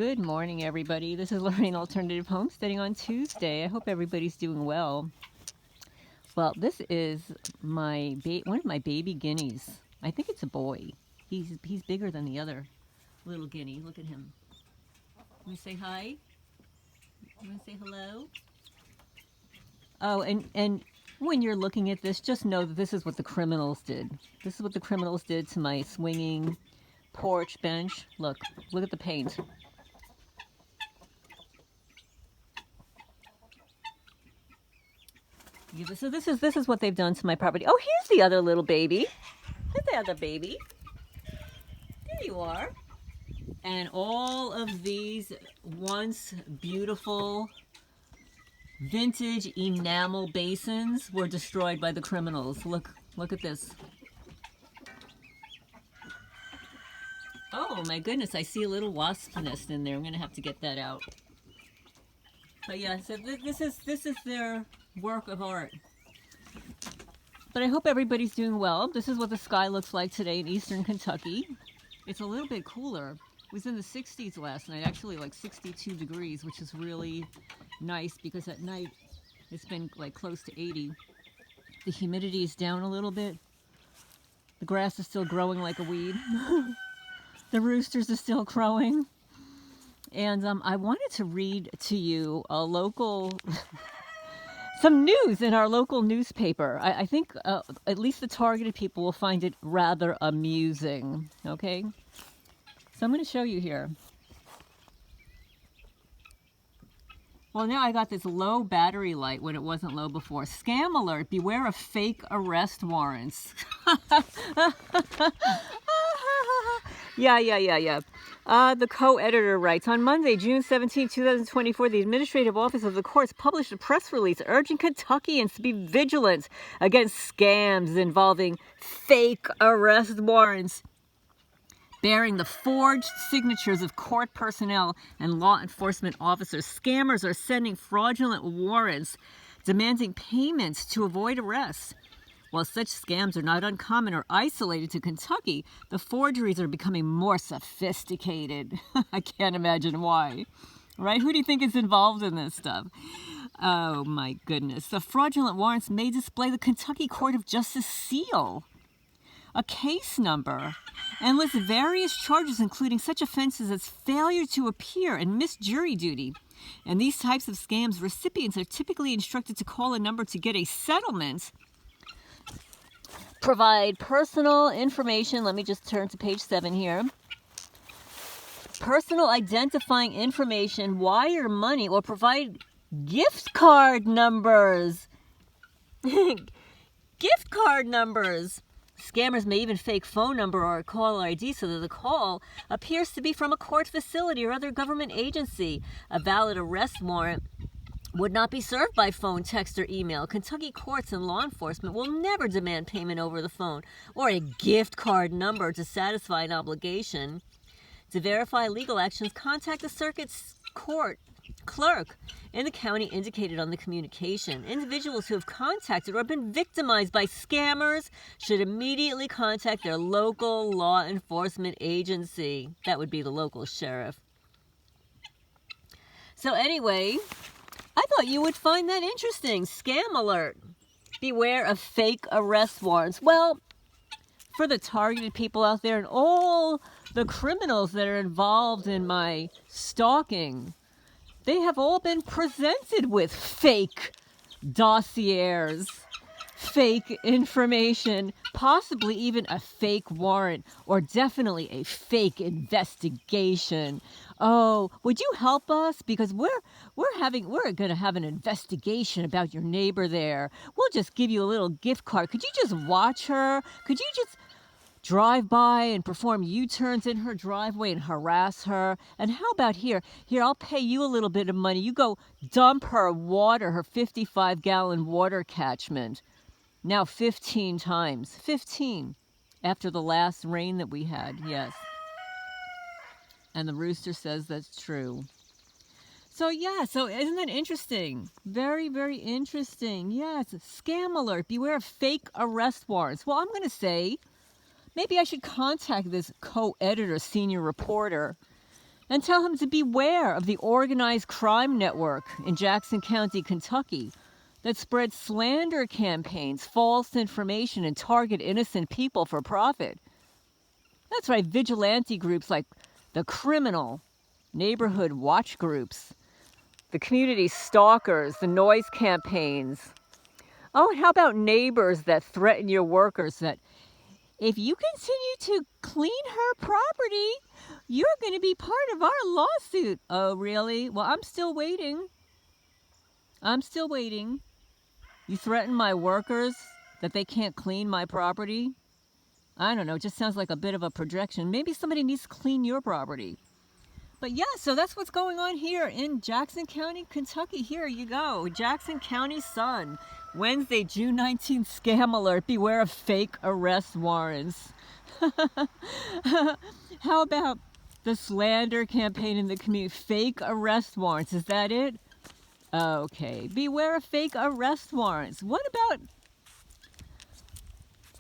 Good morning, everybody. This is Lorraine Alternative Homesteading on Tuesday. I hope everybody's doing well. Well, this is one of my baby guineas. I think it's a boy. He's bigger than the other little guinea. Look at him. Want to say hi? Want to say hello? Oh, and when you're looking at this, just know that this is what the criminals did. This is what the criminals did to my swinging porch bench. Look at the paint. So this is what they've done to my property. Oh, here's the other little baby. Here's the other baby. There you are. And all of these once beautiful vintage enamel basins were destroyed by the criminals. Look at this. Oh my goodness, I see a little wasp nest in there. I'm gonna have to get that out. But yeah, so this is their work of art. But I hope everybody's doing well. This is what the sky looks like today in eastern Kentucky. It's a little bit cooler. It was in the 60s last night, actually like 62 degrees, which is really nice because at night it's been like close to 80. The humidity is down a little bit. The grass is still growing like a weed. The roosters are still crowing. And I wanted to read to you a local, some news in our local newspaper. I think at least the targeted people will find it rather amusing, okay? So I'm going to show you here. Well, now I got this low battery light when it wasn't low before. Scam alert, beware of fake arrest warrants. Yeah. The co-editor writes, on Monday, June 17, 2024, the Administrative Office of the Courts published a press release urging Kentuckians to be vigilant against scams involving fake arrest warrants bearing the forged signatures of court personnel and law enforcement officers. Scammers are sending fraudulent warrants demanding payments to avoid arrest. While such scams are not uncommon or isolated to Kentucky, the forgeries are becoming more sophisticated. I can't imagine why. Right? Who do you think is involved in this stuff? Oh my goodness. The fraudulent warrants may display the Kentucky Court of Justice seal, a case number, and list various charges including such offenses as failure to appear and missed jury duty. And these types of scams, recipients are typically instructed to call a number to get a settlement, provide personal information. Let me just turn to page 7 here. Personal identifying information, wire money, or provide gift card numbers. Gift card numbers. Scammers may even fake phone number or a caller ID so that the call appears to be from a court facility or other government agency. A valid arrest warrant would not be served by phone, text, or email. Kentucky courts and law enforcement will never demand payment over the phone or a gift card number to satisfy an obligation. To verify legal actions, contact the circuit court clerk in the county indicated on the communication. Individuals who have contacted or been victimized by scammers should immediately contact their local law enforcement agency. That would be the local sheriff. So anyway, I thought you would find that interesting. Scam alert. Beware of fake arrest warrants. Well, for the targeted people out there and all the criminals that are involved in my stalking, they have all been presented with fake dossiers, fake information, possibly even a fake warrant, or definitely a fake investigation. Oh, would you help us? Because we're going to have an investigation about your neighbor there. We'll just give you a little gift card. Could you just watch her? Could you just drive by and perform U-turns in her driveway and harass her? And how about here, I'll pay you a little bit of money. You go dump her water, her 55-gallon water catchment. Now 15 times. 15 after the last rain that we had, yes. And the rooster says that's true. So yeah, so isn't that interesting? Very, very interesting. Yes, scam alert. Beware of fake arrest warrants. Well, I'm going to say maybe I should contact this co-editor, senior reporter, And tell him to beware of the organized crime network in Jackson County, Kentucky, that spreads slander campaigns, false information, and target innocent people for profit. That's right, vigilante groups like the criminal neighborhood watch groups, the community stalkers, the noise campaigns. Oh, and how about neighbors that threaten your workers that if you continue to clean her property, you're going to be part of our lawsuit. Oh, really? Well, I'm still waiting. I'm still waiting. You threaten my workers that they can't clean my property? I don't know. It just sounds like a bit of a projection. Maybe somebody needs to clean your property. But yeah, so that's what's going on here in Jackson County, Kentucky. Here you go. Jackson County Sun. Wednesday, June 19th, scam alert. Beware of fake arrest warrants. How about the slander campaign in the community? Fake arrest warrants. Is that it? Okay. Beware of fake arrest warrants. What about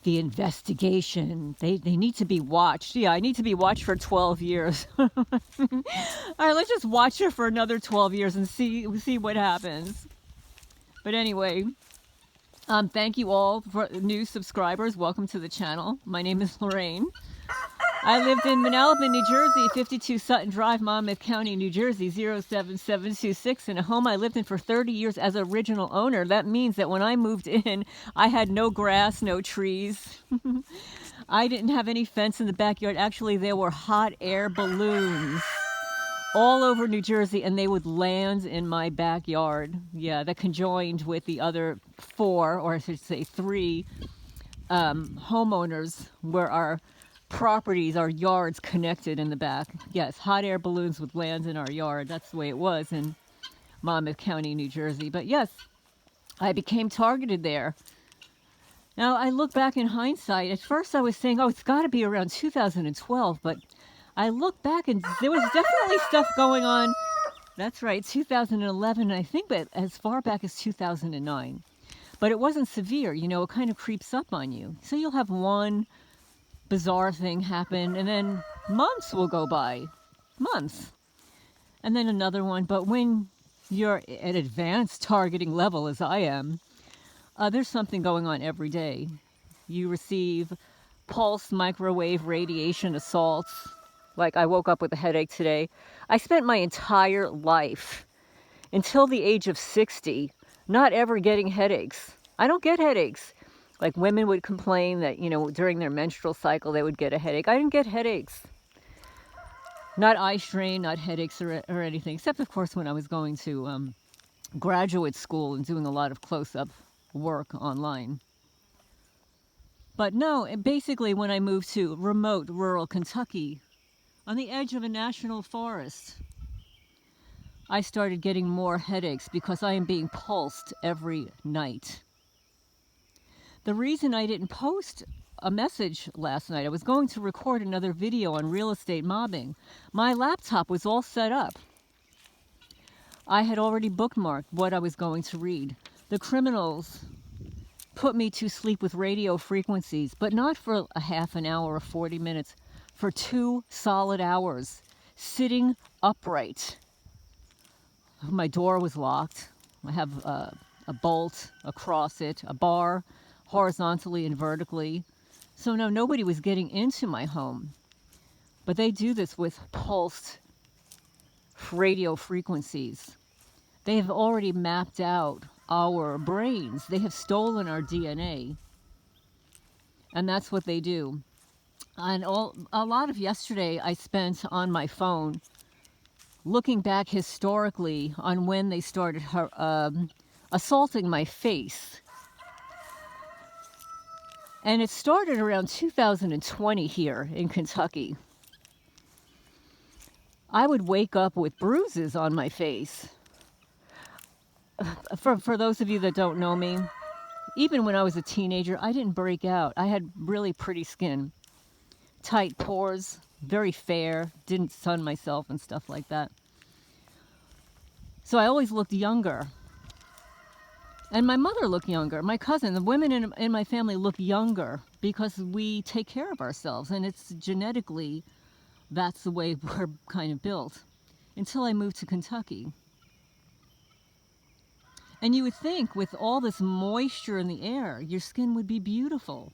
the investigation? They need to be watched. Yeah, I need to be watched for 12 years. All right, let's just watch her for another 12 years and see what happens. But anyway, thank you all for new subscribers. Welcome to the channel. My name is Lorraine. I lived in Manalapan, New Jersey, 52 Sutton Drive, Monmouth County, New Jersey, 07726, in a home I lived in for 30 years as original owner. That means that when I moved in, I had no grass, no trees. I didn't have any fence in the backyard. Actually, there were hot air balloons all over New Jersey, and they would land in my backyard. Yeah, that conjoined with the other 4, or I should say 3, homeowners where our properties, our yards connected in the back. Yes, hot air balloons would land in our yard. That's the way it was in Monmouth County, New Jersey. But yes, I became targeted there. Now, I look back in hindsight. At first I was saying, oh, it's got to be around 2012. But I look back and there was definitely stuff going on. That's right, 2011. I think that as far back as 2009. But it wasn't severe. You know, it kind of creeps up on you. So you'll have one bizarre thing happen, and then months will go by. Months. And then another one. But when you're at advanced targeting level, as I am, there's something going on every day. You receive pulse microwave radiation assaults. Like, I woke up with a headache today. I spent my entire life, until the age of 60, not ever getting headaches. I don't get headaches. Like, women would complain that, you know, during their menstrual cycle, they would get a headache. I didn't get headaches. Not eye strain, not headaches or anything. Except, of course, when I was going to graduate school and doing a lot of close-up work online. But no, basically when I moved to remote rural Kentucky, on the edge of a national forest, I started getting more headaches because I am being pulsed every night. The reason I didn't post a message last night, I was going to record another video on real estate mobbing. My laptop was all set up. I had already bookmarked what I was going to read. The criminals put me to sleep with radio frequencies, but not for a half an hour or 40 minutes, for 2 solid hours, sitting upright. My door was locked. I have a bolt across it, a bar, horizontally and vertically. So no, nobody was getting into my home. But they do this with pulsed radio frequencies. They have already mapped out our brains. They have stolen our DNA. And that's what they do. And a lot of yesterday I spent on my phone looking back historically on when they started assaulting my face. And it started around 2020 here in Kentucky. I would wake up with bruises on my face. For those of you that don't know me, even when I was a teenager, I didn't break out. I had really pretty skin. Tight pores, very fair, didn't sun myself and stuff like that. So I always looked younger. And my mother looked younger. My cousin, the women in my family look younger because we take care of ourselves. And it's genetically that's the way we're kind of built. Until I moved to Kentucky. And you would think with all this moisture in the air, your skin would be beautiful.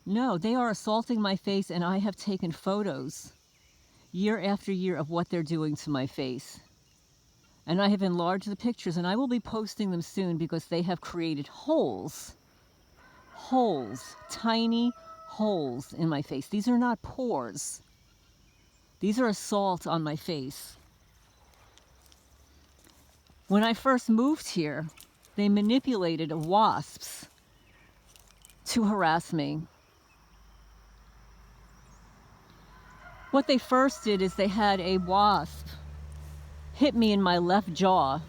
No, they are assaulting my face, and I have taken photos year after year of what they're doing to my face. And I have enlarged the pictures, and I will be posting them soon because they have created holes, tiny holes in my face. These are not pores. These are assault on my face. When I first moved here, they manipulated wasps to harass me. What they first did is they had a wasp hit me in my left jaw,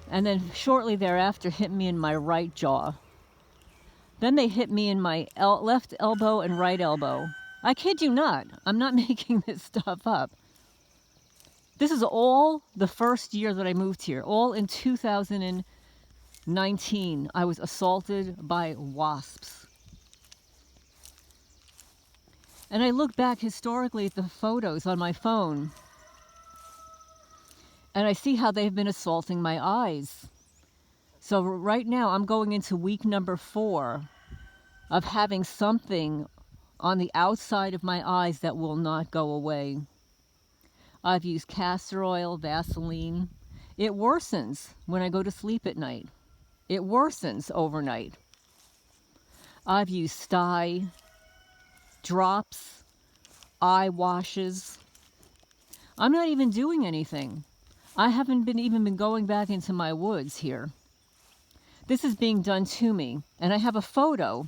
and then shortly thereafter hit me in my right jaw. Then they hit me in my left elbow and right elbow. I kid you not. I'm not making this stuff up. This is all the first year that I moved here. All in 2019, I was assaulted by wasps. And I look back historically at the photos on my phone, and I see how they've been assaulting my eyes. So right now, I'm going into week number 4 of having something on the outside of my eyes that will not go away. I've used castor oil, Vaseline. It worsens when I go to sleep at night. It worsens overnight. I've used sty, drops, eye washes. I'm not even doing anything. I haven't even been going back into my woods here. This is being done to me. And I have a photo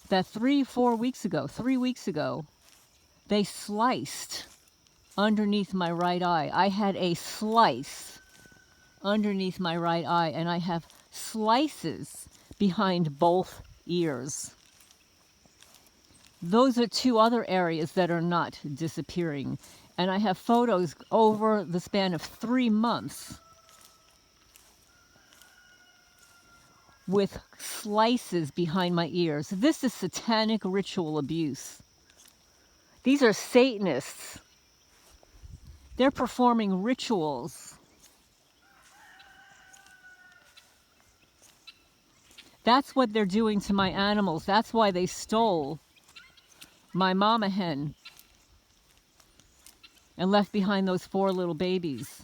that 3 weeks ago, they sliced underneath my right eye. I had a slice underneath my right eye, and I have slices behind both ears. Those are 2 other areas that are not disappearing. And I have photos over the span of 3 months with slices behind my ears. This is satanic ritual abuse. These are Satanists. They're performing rituals. That's what they're doing to my animals. That's why they stole my mama hen and left behind those 4 little babies.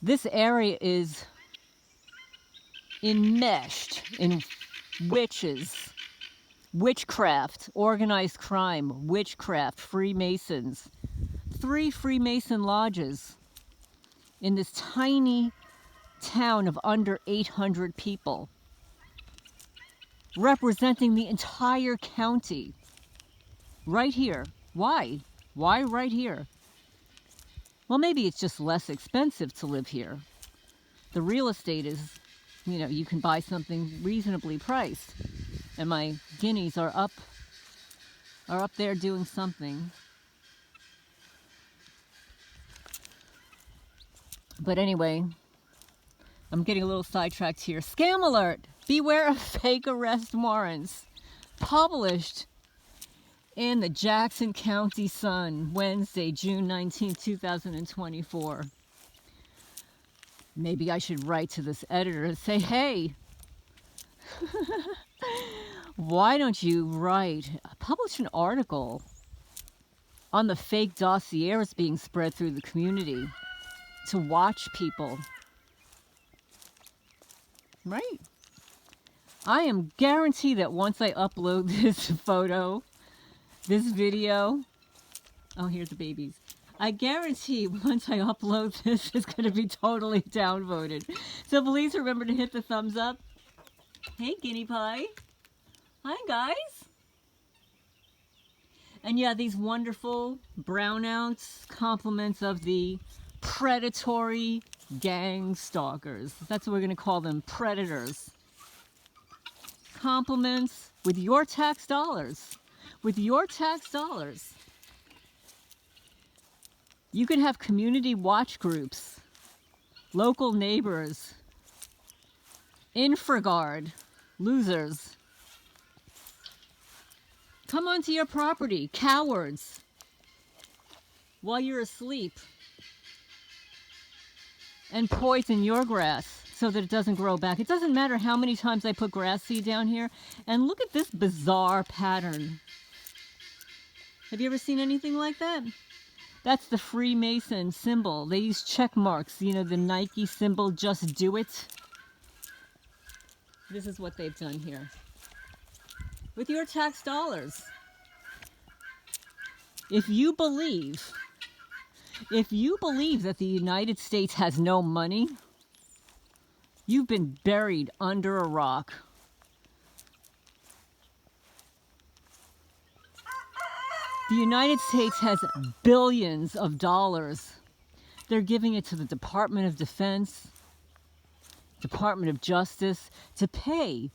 This area is enmeshed in witches, witchcraft, organized crime, witchcraft, Freemasons. 3 Freemason lodges in this tiny town of under 800 people, representing the entire county. Right here. Why? Why right here? Well, maybe it's just less expensive to live here. The real estate is, you can buy something reasonably priced. And my guineas are up there doing something. But anyway, I'm getting a little sidetracked here. Scam alert! Beware of fake arrest warrants. Published in the Jackson County Sun, Wednesday, June 19, 2024. Maybe I should write to this editor and say, hey, why don't you publish an article on the fake dossiers being spread through the community to watch people, right? I am guaranteed that once I upload this photo, this video, oh, here's the babies. I guarantee once I upload this, it's going to be totally downvoted. So please remember to hit the thumbs up. Hey, guinea pie. Hi, guys. And yeah, these wonderful brownouts, compliments of the predatory gang stalkers. That's what we're going to call them, predators. Compliments with your tax dollars. With your tax dollars. You can have community watch groups, local neighbors, InfraGard, losers. come onto your property, cowards, while you're asleep, and poison your grass so that it doesn't grow back. It doesn't matter how many times I put grass seed down here. And look at this bizarre pattern. Have you ever seen anything like that? That's the Freemason symbol. They use check marks, you know, the Nike symbol, just do it. This is what they've done here. With your tax dollars. If you believe that the United States has no money, you've been buried under a rock. The United States has billions of dollars. They're giving it to the Department of Defense, Department of Justice, to pay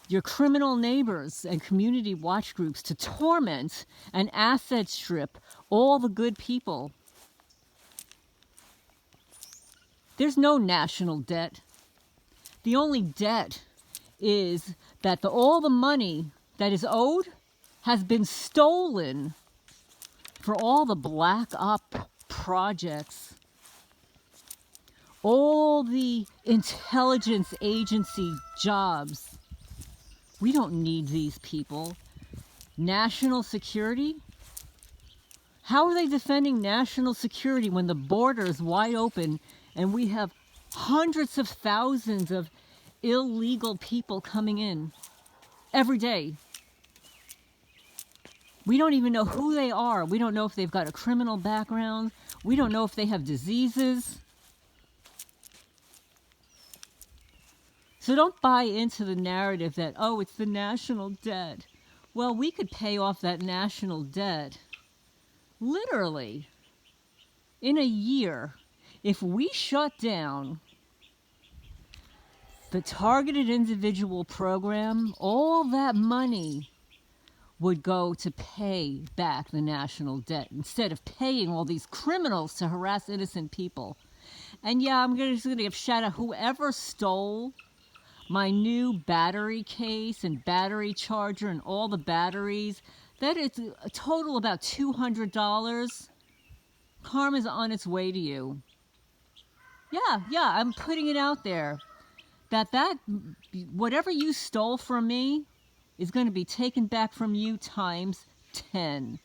your criminal neighbors and community watch groups to torment and asset strip all the good people. There's no national debt. The only debt is that all the money that is owed has been stolen for all the black op projects, all the intelligence agency jobs. We don't need these people. National security? How are they defending national security when the border is wide open and we have hundreds of thousands of illegal people coming in every day? We don't even know who they are. We don't know if they've got a criminal background. We don't know if they have diseases. So don't buy into the narrative that, oh, it's the national debt. Well, we could pay off that national debt literally in a year if we shut down the targeted individual program. All that money would go to pay back the national debt instead of paying all these criminals to harass innocent people. And yeah, I'm just going to give shout out whoever stole my new battery case and battery charger and all the batteries. That is a total about $200. Karma's on its way to you. Yeah, I'm putting it out there. That whatever you stole from me is going to be taken back from you times 10.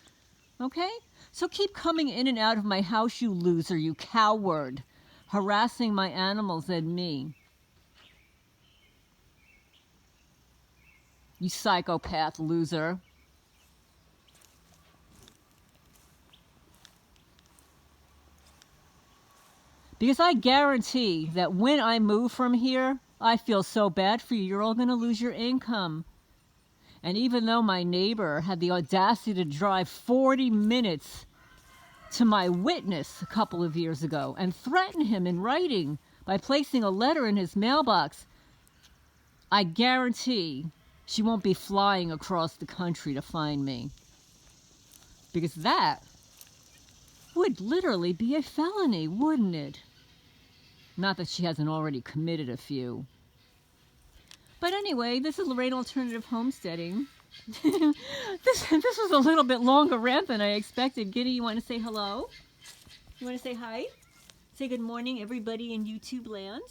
Okay? So keep coming in and out of my house, you loser, you coward, harassing my animals and me. You psychopath loser. Because I guarantee that when I move from here, I feel so bad for you. You're all going to lose your income. And even though my neighbor had the audacity to drive 40 minutes to my witness a couple of years ago and threaten him in writing by placing a letter in his mailbox, I guarantee she won't be flying across the country to find me. Because that would literally be a felony, wouldn't it? Not that she hasn't already committed a few. But anyway, this is Lorraine Alternative Homesteading. This was a little bit longer rant than I expected. Guinea, you want to say hello? You want to say hi? Say good morning, everybody in YouTube land.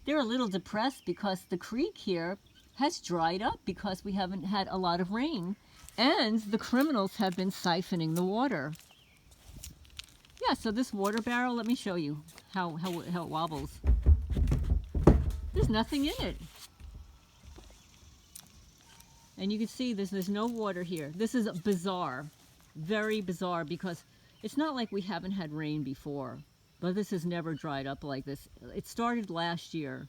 They're a little depressed because the creek here has dried up because we haven't had a lot of rain. And the criminals have been siphoning the water. Yeah, so this water barrel, let me show you how it wobbles. There's nothing in it. And you can see there's no water here. This is bizarre, very bizarre, because it's not like we haven't had rain before, but this has never dried up like this. It started last year.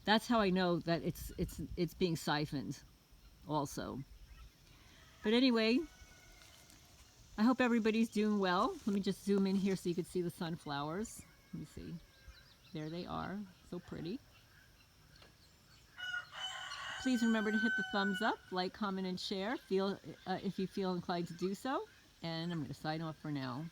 That's how I know that it's being siphoned also. But anyway, I hope everybody's doing well. Let me just zoom in here so you can see the sunflowers. Let me see. There they are. So pretty. Please remember to hit the thumbs up, like, comment, and share if you feel inclined to do so. And I'm going to sign off for now.